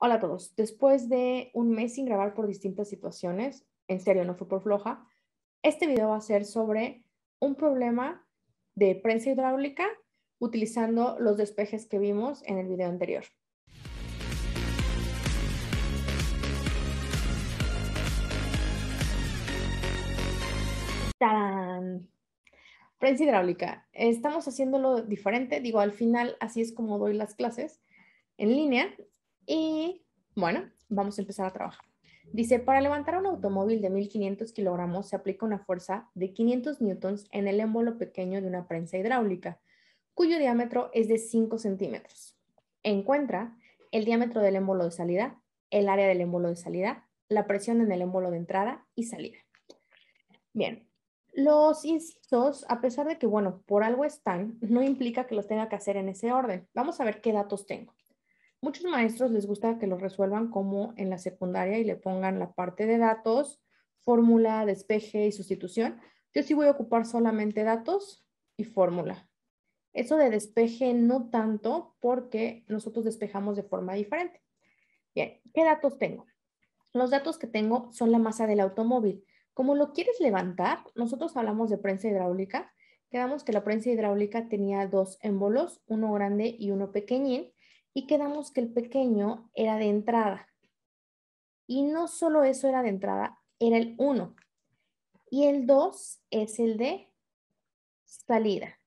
Hola a todos. Después de un mes sin grabar por distintas situaciones, en serio, no fue por floja, este video va a ser sobre un problema de prensa hidráulica utilizando los despejes que vimos en el video anterior. ¡Tarán! Prensa hidráulica. Estamos haciéndolo diferente. Digo, al final así es como doy las clases en línea. Y bueno, vamos a empezar a trabajar. Dice, para levantar un automóvil de 1500 kilogramos se aplica una fuerza de 500 newtons en el émbolo pequeño de una prensa hidráulica, cuyo diámetro es de 5 centímetros. Encuentra el diámetro del émbolo de salida, el área del émbolo de salida, la presión en el émbolo de entrada y salida. Bien, los incisos, a pesar de que, bueno, por algo están, no implica que los tenga que hacer en ese orden. Vamos a ver qué datos tengo. Muchos maestros les gusta que los resuelvan como en la secundaria y le pongan la parte de datos, fórmula, despeje y sustitución. Yo sí voy a ocupar solamente datos y fórmula. Eso de despeje no tanto porque nosotros despejamos de forma diferente. Bien, ¿qué datos tengo? Los datos que tengo son la masa del automóvil. Como lo quieres levantar, nosotros hablamos de prensa hidráulica. Quedamos que la prensa hidráulica tenía dos émbolos, uno grande y uno pequeñín, y quedamos que el pequeño era de entrada. Y no solo eso era de entrada, era el 1. Y el 2 es el de salida.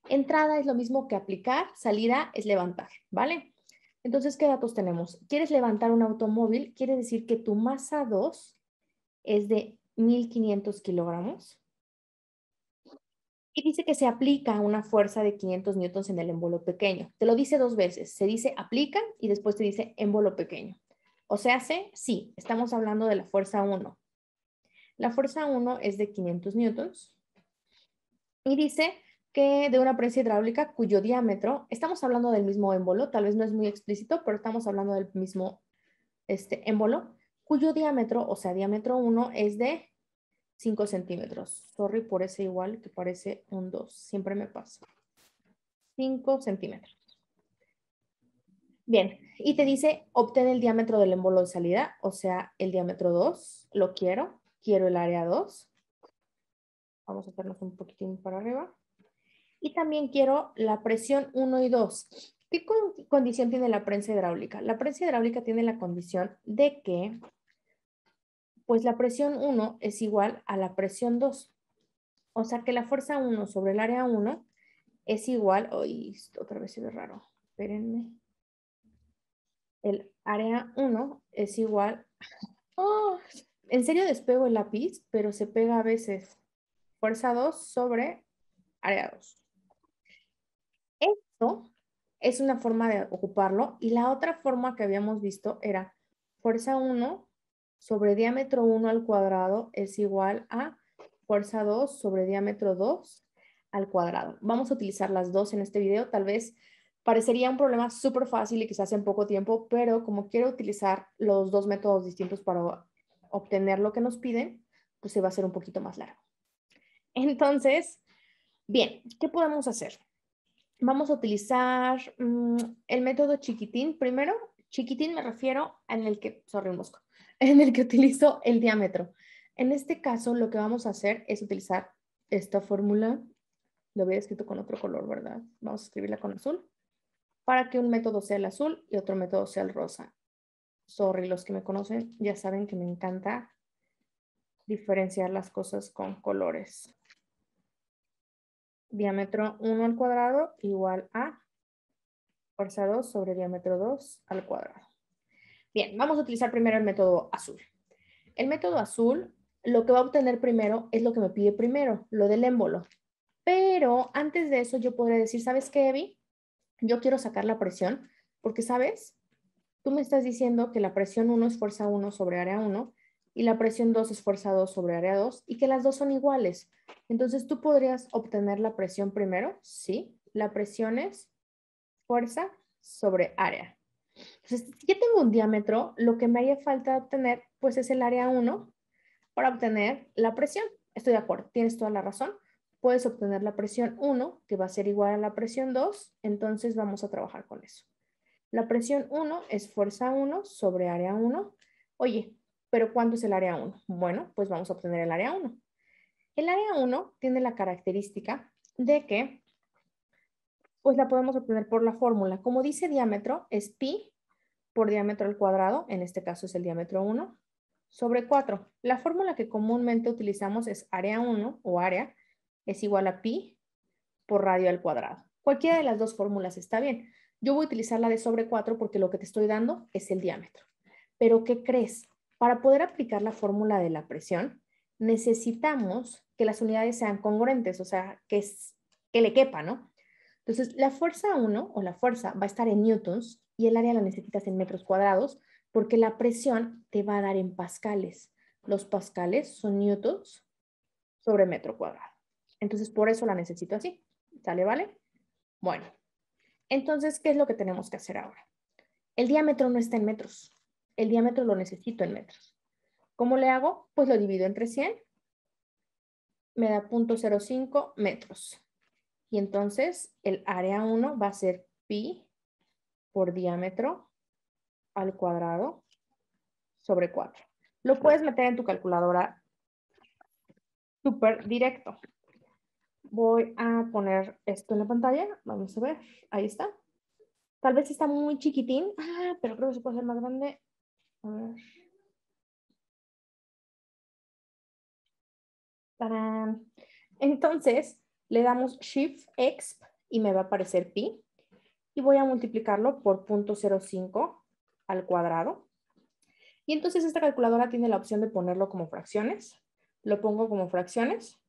Entrada es lo mismo que aplicar, salida es levantar, ¿vale? Entonces, ¿qué datos tenemos? ¿Quieres levantar un automóvil? Quiere decir que tu masa 2 es de 1500 kilogramos. Y dice que se aplica una fuerza de 500 newtons en el émbolo pequeño. Te lo dice dos veces. Se dice aplica y después te dice émbolo pequeño. O sea, sí, estamos hablando de la fuerza 1. La fuerza 1 es de 500 newtons. Y dice que de una prensa hidráulica cuyo diámetro, estamos hablando del mismo émbolo, tal vez no es muy explícito, pero estamos hablando del mismo émbolo, cuyo diámetro, o sea, diámetro 1 es de 5 centímetros. Sorry por ese igual que parece un 2. Siempre me pasa. 5 centímetros. Bien, y te dice, obtén el diámetro del émbolo de salida, o sea, el diámetro 2. Lo quiero. Quiero el área 2. Vamos a hacernos un poquitín para arriba. Y también quiero la presión 1 y 2. ¿Qué condición tiene la prensa hidráulica? La prensa hidráulica tiene la condición de que, pues la presión 1 es igual a la presión 2. O sea que la fuerza 1 sobre el área 1 es igual, otra vez se ve raro, espérenme. El área 1 es igual, oh, en serio despego el lápiz, pero se pega a veces. Fuerza 2 sobre área 2. Esto es una forma de ocuparlo y la otra forma que habíamos visto era fuerza 1 sobre diámetro 1 al cuadrado es igual a fuerza 2 sobre diámetro 2 al cuadrado. Vamos a utilizar las dos en este video. Tal vez parecería un problema súper fácil y quizás en poco tiempo, pero como quiero utilizar los dos métodos distintos para obtener lo que nos piden, pues se va a hacer un poquito más largo. Entonces, bien, ¿qué podemos hacer? Vamos a utilizar el método chiquitín. Primero, chiquitín me refiero en el que, sorry, un mosco, en el que utilizo el diámetro. En este caso, lo que vamos a hacer es utilizar esta fórmula. Lo había escrito con otro color, ¿verdad? Vamos a escribirla con azul. Para que un método sea el azul y otro método sea el rosa. Sorry, los que me conocen ya saben que me encanta diferenciar las cosas con colores. Diámetro 1 al cuadrado igual a fuerza 2 sobre diámetro 2 al cuadrado. Bien, vamos a utilizar primero el método azul. El método azul, lo que va a obtener primero es lo que me pide primero, lo del émbolo. Pero antes de eso yo podría decir, ¿sabes qué, Evi? Yo quiero sacar la presión porque, ¿sabes? Tú me estás diciendo que la presión 1 es fuerza 1 sobre área 1 y la presión 2 es fuerza 2 sobre área 2 y que las dos son iguales. Entonces, ¿tú podrías obtener la presión primero? Sí, la presión es fuerza sobre área. Entonces, si ya tengo un diámetro, lo que me haría falta obtener, pues es el área 1 para obtener la presión. Estoy de acuerdo, tienes toda la razón. Puedes obtener la presión 1, que va a ser igual a la presión 2, entonces vamos a trabajar con eso. La presión 1 es fuerza 1 sobre área 1. Oye, ¿pero cuánto es el área 1? Bueno, pues vamos a obtener el área 1. El área 1 tiene la característica de que, pues la podemos obtener por la fórmula. Como dice diámetro, es pi por diámetro al cuadrado, en este caso es el diámetro 1, sobre 4. La fórmula que comúnmente utilizamos es área 1 o área es igual a pi por radio al cuadrado. Cualquiera de las dos fórmulas está bien. Yo voy a utilizar la de sobre 4 porque lo que te estoy dando es el diámetro. Pero ¿qué crees? Para poder aplicar la fórmula de la presión, necesitamos que las unidades sean congruentes, o sea, que le quepa, ¿no? Entonces, la fuerza 1 o la fuerza va a estar en newtons y el área la necesitas en metros cuadrados porque la presión te va a dar en pascales. Los pascales son newtons sobre metro cuadrado. Entonces, por eso la necesito así. ¿Sale, vale? Bueno, entonces, ¿qué es lo que tenemos que hacer ahora? El diámetro no está en metros. El diámetro lo necesito en metros. ¿Cómo le hago? Pues lo divido entre 100. Me da 0.05 metros. Y entonces el área 1 va a ser pi por diámetro al cuadrado sobre 4. Lo puedes meter en tu calculadora súper directo. Voy a poner esto en la pantalla. Vamos a ver. Ahí está. Tal vez está muy chiquitín. Ah, pero creo que se puede hacer más grande. A ver. ¡Tarán! Entonces, le damos Shift X y me va a aparecer pi. Y voy a multiplicarlo por 0.05 al cuadrado. Y entonces esta calculadora tiene la opción de ponerlo como fracciones. Lo pongo como fracciones.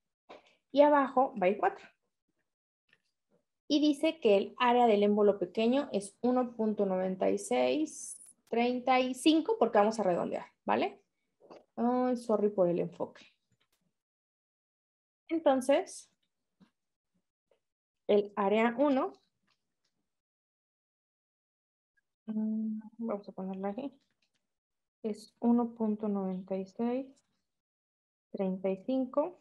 Y abajo va a ir 4. Y dice que el área del émbolo pequeño es 1.9635 porque vamos a redondear, ¿vale? Ay, sorry por el enfoque. Entonces, el área 1, vamos a ponerla aquí, es 1.9635.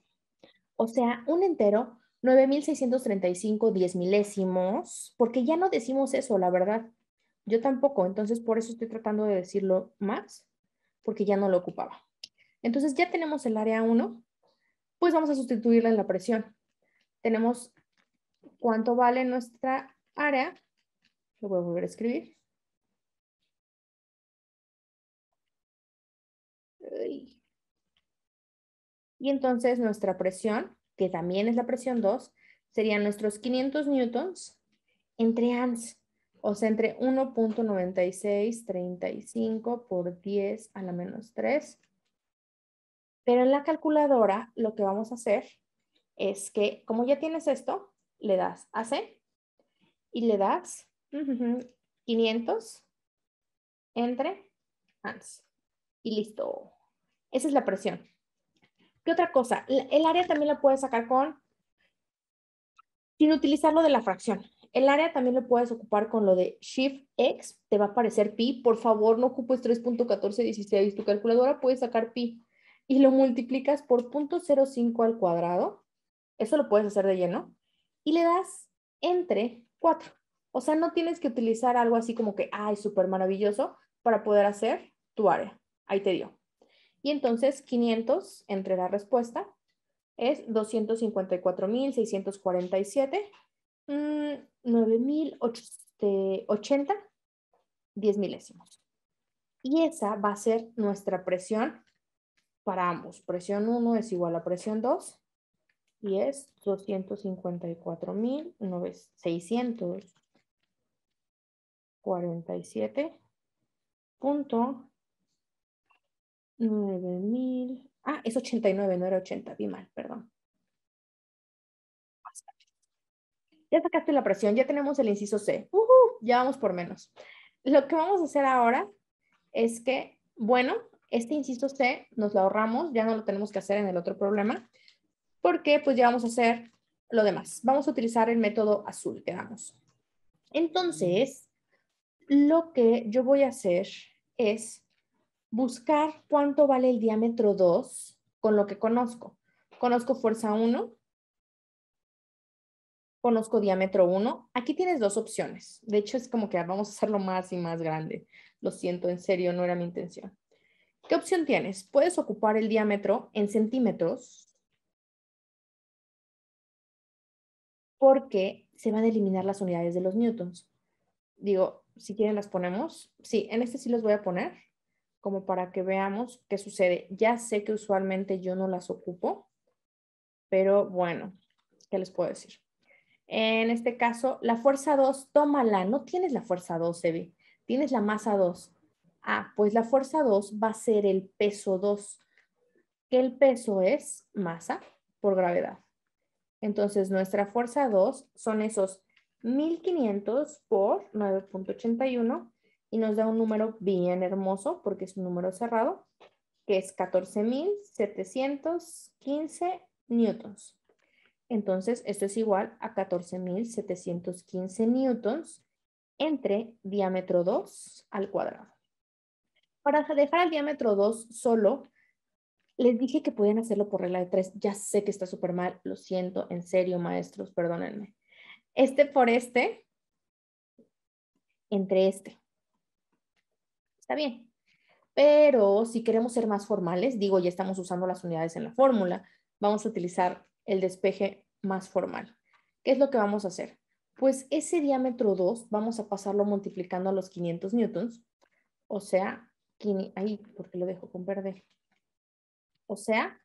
O sea, un entero, 9.635 10 milésimos, porque ya no decimos eso, la verdad. Yo tampoco, entonces por eso estoy tratando de decirlo más, porque ya no lo ocupaba. Entonces ya tenemos el área 1, pues vamos a sustituirla en la presión. Tenemos cuánto vale nuestra área, lo voy a volver a escribir. Y entonces nuestra presión, que también es la presión 2, serían nuestros 500 newtons entre ans, o sea, entre 1.9635 por 10 a la menos 3. Pero en la calculadora lo que vamos a hacer es que, como ya tienes esto, le das AC y le das 500 entre ans. Y listo. Esa es la presión. ¿Qué otra cosa? El área también la puedes sacar sin utilizar lo de la fracción. El área también lo puedes ocupar con lo de Shift X, te va a aparecer pi. Por favor, no ocupes 3.1416. Tu calculadora puede sacar pi y lo multiplicas por 0.05 al cuadrado. Eso lo puedes hacer de lleno. Y le das entre 4. O sea, no tienes que utilizar algo así como que, ay, súper maravilloso para poder hacer tu área. Ahí te dio. Y entonces 500 entre la respuesta es 254.647, 9.080 10 milésimos. Y esa va a ser nuestra presión para ambos. Presión 1 es igual a presión 2 y es 254.647.9.000. Ah, es 89, no era 80, vi mal, perdón. Ya sacaste la presión, ya tenemos el inciso C. Ya vamos por menos. Lo que vamos a hacer ahora es que, bueno, este inciso C nos lo ahorramos, ya no lo tenemos que hacer en el otro problema, porque pues ya vamos a hacer lo demás. Vamos a utilizar el método azul que damos. Entonces, lo que yo voy a hacer es buscar cuánto vale el diámetro 2 con lo que conozco. Conozco fuerza 1, Conozco diámetro 1. Aquí tienes dos opciones. De hecho, es como que vamos a hacerlo más y más grande. Lo siento, en serio, no era mi intención. ¿Qué opción tienes? Puedes ocupar el diámetro en centímetros porque se van a eliminar las unidades de los newtons. Digo, si quieren las ponemos. Sí, en este sí los voy a poner como para que veamos qué sucede. Ya sé que usualmente yo no las ocupo, pero bueno, ¿qué les puedo decir? En este caso, la fuerza 2, tómala. No tienes la fuerza 2, Evi. Tienes la masa 2. Ah, pues la fuerza 2 va a ser el peso 2, que el peso es masa por gravedad. Entonces, nuestra fuerza 2 son esos 1500 por 9.81 y nos da un número bien hermoso porque es un número cerrado, que es 14.715 newtons. Entonces, esto es igual a 14.715 newtons entre diámetro 2 al cuadrado. Para dejar el diámetro 2 solo, les dije que podían hacerlo por regla de 3. Ya sé que está súper mal, lo siento, en serio, maestros, perdónenme. Este por este, entre este. Está bien. Pero si queremos ser más formales, digo, ya estamos usando las unidades en la fórmula, vamos a utilizar el despeje más formal. ¿Qué es lo que vamos a hacer? Pues ese diámetro 2 vamos a pasarlo multiplicando a los 500 newtons, o sea, ahí, porque lo dejo con verde. O sea,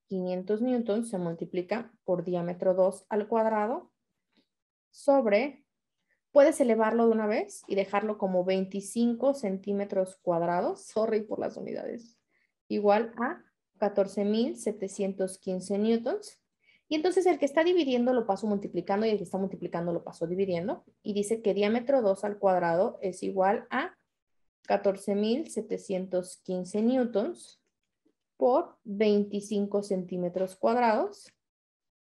500 newtons se multiplica por diámetro 2 al cuadrado sobre, puedes elevarlo de una vez y dejarlo como 25 centímetros cuadrados, sorry por las unidades, igual a 14.715 newtons. Y entonces el que está dividiendo lo paso multiplicando y el que está multiplicando lo paso dividiendo. Y dice que diámetro 2 al cuadrado es igual a 14.715 newtons por 25 centímetros cuadrados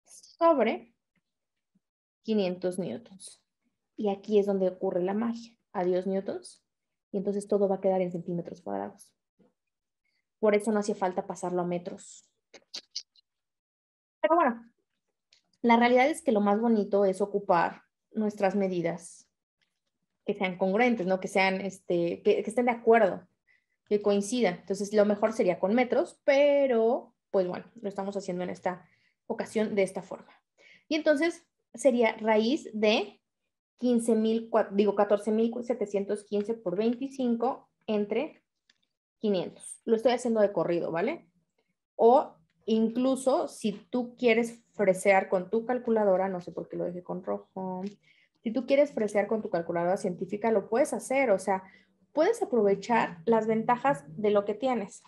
sobre 500 newtons. Y aquí es donde ocurre la magia. Adiós newtons. Y entonces todo va a quedar en centímetros cuadrados. Por eso no hacía falta pasarlo a metros. Pero bueno, la realidad es que lo más bonito es ocupar nuestras medidas que sean congruentes, ¿no? Que sean, que estén de acuerdo, que coincidan. Entonces, lo mejor sería con metros, pero, pues bueno, lo estamos haciendo en esta ocasión de esta forma. Y entonces, sería raíz de 14.715 por 25 entre 500. Lo estoy haciendo de corrido, ¿vale? O incluso si tú quieres fresear con tu calculadora, no sé por qué lo dejé con rojo, si tú quieres fresear con tu calculadora científica, lo puedes hacer, o sea, puedes aprovechar las ventajas de lo que tienes.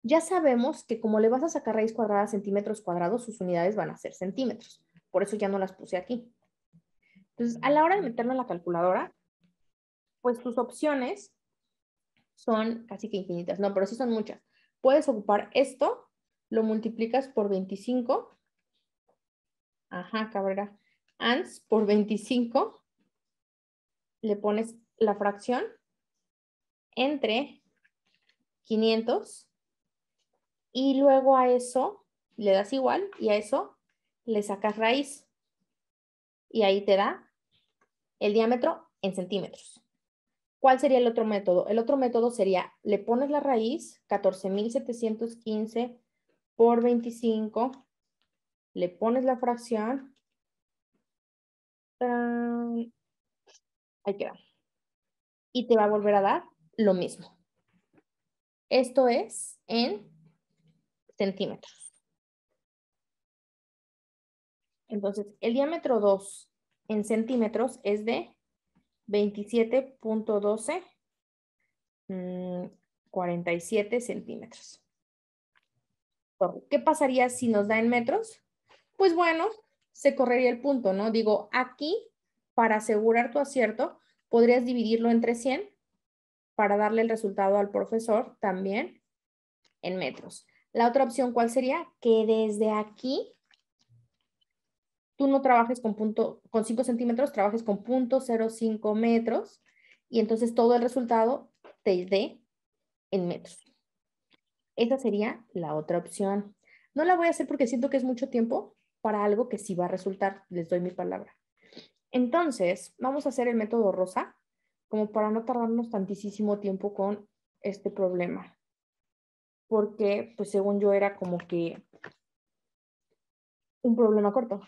Ya sabemos que como le vas a sacar raíz cuadrada a centímetros cuadrados, sus unidades van a ser centímetros. Por eso ya no las puse aquí. Entonces, a la hora de meterlo en la calculadora, pues tus opciones son casi que infinitas. No, pero sí son muchas. Puedes ocupar esto, lo multiplicas por 25. Ajá, Cabrera. Ans por 25. Le pones la fracción entre 500. Y luego a eso le das igual y a eso le sacas raíz. Y ahí te da el diámetro en centímetros. ¿Cuál sería el otro método? El otro método sería, le pones la raíz, 14.715 por 25, le pones la fracción, ahí queda, y te va a volver a dar lo mismo. Esto es en centímetros. Entonces, el diámetro 2 en centímetros es de 27.12 47 centímetros. ¿Qué pasaría si nos da en metros? Pues bueno, se correría el punto, ¿no? Digo, aquí, para asegurar tu acierto, podrías dividirlo entre 100 para darle el resultado al profesor también en metros. La otra opción, ¿cuál sería? Que desde aquí tú no trabajes con 5 centímetros, trabajes con 0.05 metros y entonces todo el resultado te dé en metros. Esa sería la otra opción. No la voy a hacer porque siento que es mucho tiempo, para algo que sí va a resultar. Les doy mi palabra. Entonces, vamos a hacer el método rosa, como para no tardarnos tantísimo tiempo con este problema. Porque, pues según yo, era como que un problema corto.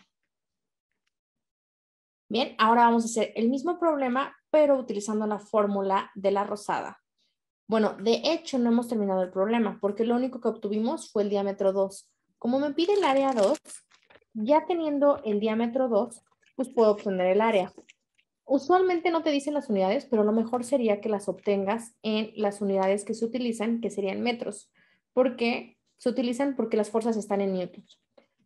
Bien, ahora vamos a hacer el mismo problema, pero utilizando la fórmula de la rosada. Bueno, de hecho no hemos terminado el problema, porque lo único que obtuvimos fue el diámetro 2. Como me pide el área 2, ya teniendo el diámetro 2, pues puedo obtener el área. Usualmente no te dicen las unidades, pero lo mejor sería que las obtengas en las unidades que se utilizan, que serían metros. ¿Por qué? Se utilizan porque las fuerzas están en newtons.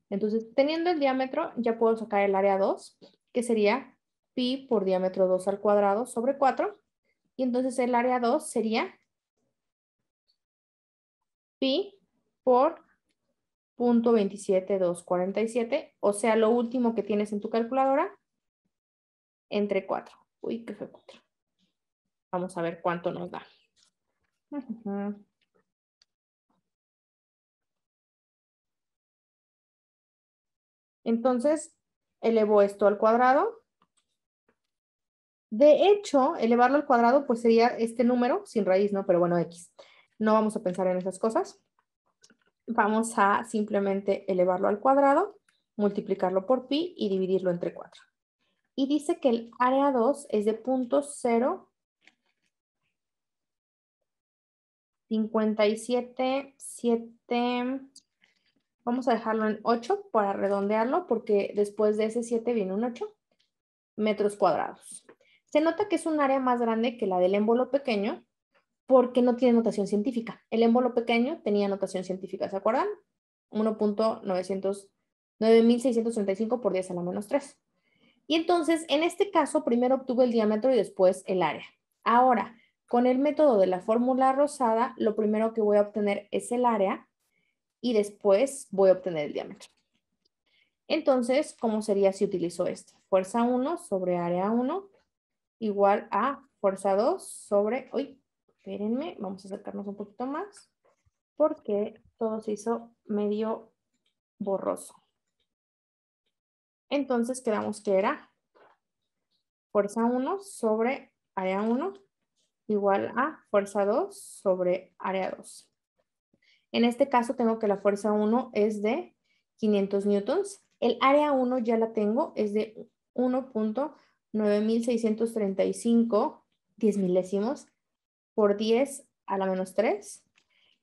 Entonces, teniendo el diámetro, ya puedo sacar el área 2, que sería pi por diámetro 2 al cuadrado sobre 4. Y entonces el área 2 sería pi por 0.27247, o sea, lo último que tienes en tu calculadora, entre 4. Uy, ¿qué fue 4? Vamos a ver cuánto nos da. Entonces, elevo esto al cuadrado. De hecho, elevarlo al cuadrado pues sería este número sin raíz, ¿no? Pero bueno, X. No vamos a pensar en esas cosas. Vamos a simplemente elevarlo al cuadrado, multiplicarlo por pi y dividirlo entre 4. Y dice que el área 2 es de 0.5777. Vamos a dejarlo en 8 para redondearlo, porque después de ese 7 viene un 8 metros cuadrados. Se nota que es un área más grande que la del émbolo pequeño, porque no tiene notación científica. El émbolo pequeño tenía notación científica, ¿se acuerdan? 1.9635 por 10 a la menos 3. Y entonces, en este caso, primero obtuve el diámetro y después el área. Ahora, con el método de la fórmula rosada, lo primero que voy a obtener es el área y después voy a obtener el diámetro. Entonces, ¿cómo sería si utilizo esto? Fuerza 1 sobre área 1 igual a fuerza 2 sobre... Uy, espérenme, vamos a acercarnos un poquito más porque todo se hizo medio borroso. Entonces, quedamos que era fuerza 1 sobre área 1 igual a fuerza 2 sobre área 2. En este caso tengo que la fuerza 1 es de 500 newtons. El área 1 ya la tengo, es de 1.9635, 10 milésimos, por 10 a la menos 3.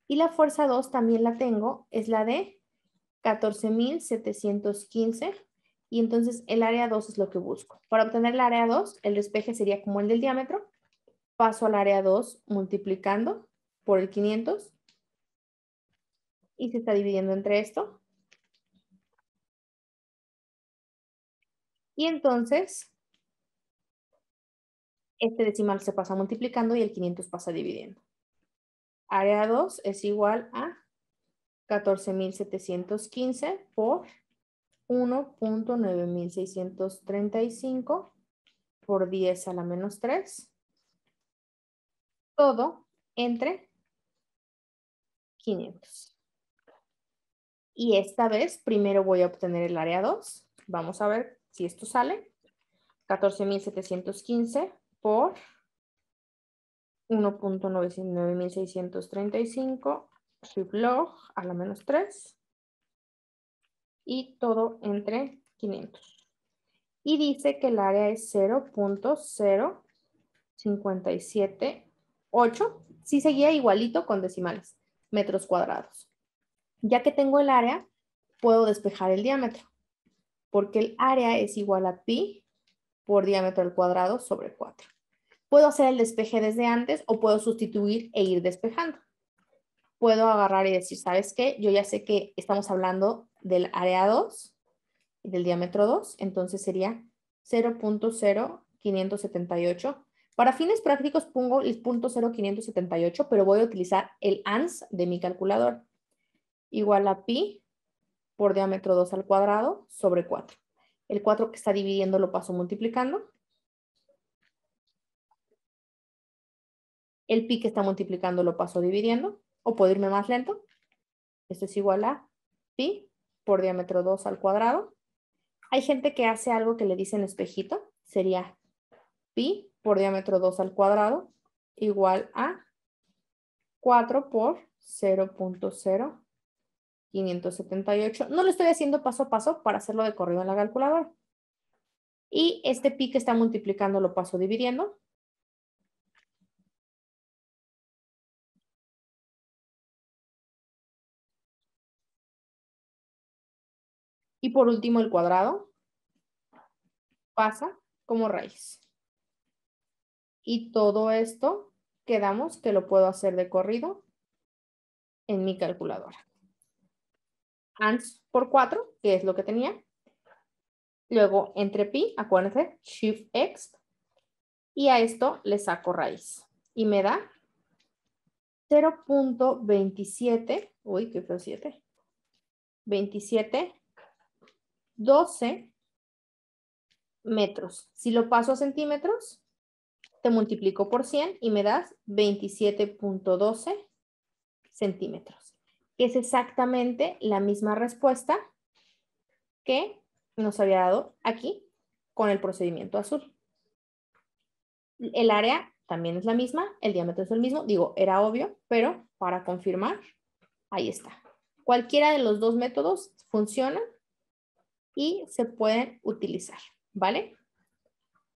Y la fuerza 2 también la tengo, es la de 14.715. Y entonces el área 2 es lo que busco. Para obtener el área 2, el despeje sería como el del diámetro. Paso al área 2 multiplicando por el 500 y se está dividiendo entre esto. Y entonces, este decimal se pasa multiplicando y el 500 pasa dividiendo. Área 2 es igual a 14.715 por 1.9635 por 10 a la menos 3. Todo entre 500. Y esta vez primero voy a obtener el área 2. Vamos a ver si esto sale. 14.715 por 1.9635 sublog a la menos 3 y todo entre 500. Y dice que el área es 0.0578. Sí seguía igualito con decimales, metros cuadrados. Ya que tengo el área, puedo despejar el diámetro, porque el área es igual a pi por diámetro al cuadrado sobre 4. Puedo hacer el despeje desde antes o puedo sustituir e ir despejando. Puedo agarrar y decir, ¿sabes qué? Yo ya sé que estamos hablando del área 2 y del diámetro 2, entonces sería 0.0578. Para fines prácticos pongo el punto 0.578, pero voy a utilizar el ANS de mi calculador. Igual a pi por diámetro 2 al cuadrado sobre 4. El 4 que está dividiendo lo paso multiplicando. El pi que está multiplicando lo paso dividiendo. O puedo irme más lento. Esto es igual a pi por diámetro 2 al cuadrado Hay gente que hace algo que le dicen espejito. Sería pi por diámetro 2 al cuadrado igual a 4 por 0.0578. No lo estoy haciendo paso a paso para hacerlo de corrido en la calculadora. Y este pi que está multiplicando lo paso dividiendo. Y por último el cuadrado pasa como raíz. Y todo esto quedamos que lo puedo hacer de corrido en mi calculadora. ANS por 4, que es lo que tenía. Luego entre pi, acuérdense, Shift X. Y a esto le saco raíz. Y me da 0.27, uy, qué feo 7, 27, 12 metros. Si lo paso a centímetros, te multiplico por 100 y me das 27.12 centímetros. Que es exactamente la misma respuesta que nos había dado aquí con el procedimiento azul. El área también es la misma, el diámetro es el mismo, digo, era obvio, pero para confirmar, ahí está. Cualquiera de los dos métodos funciona y se pueden utilizar, ¿vale?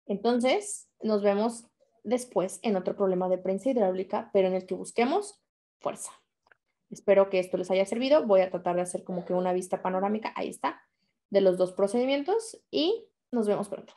Entonces, nos vemos después en otro problema de prensa hidráulica, pero en el que busquemos fuerza. Espero que esto les haya servido. Voy a tratar de hacer como que una vista panorámica, ahí está, de los dos procedimientos y nos vemos pronto.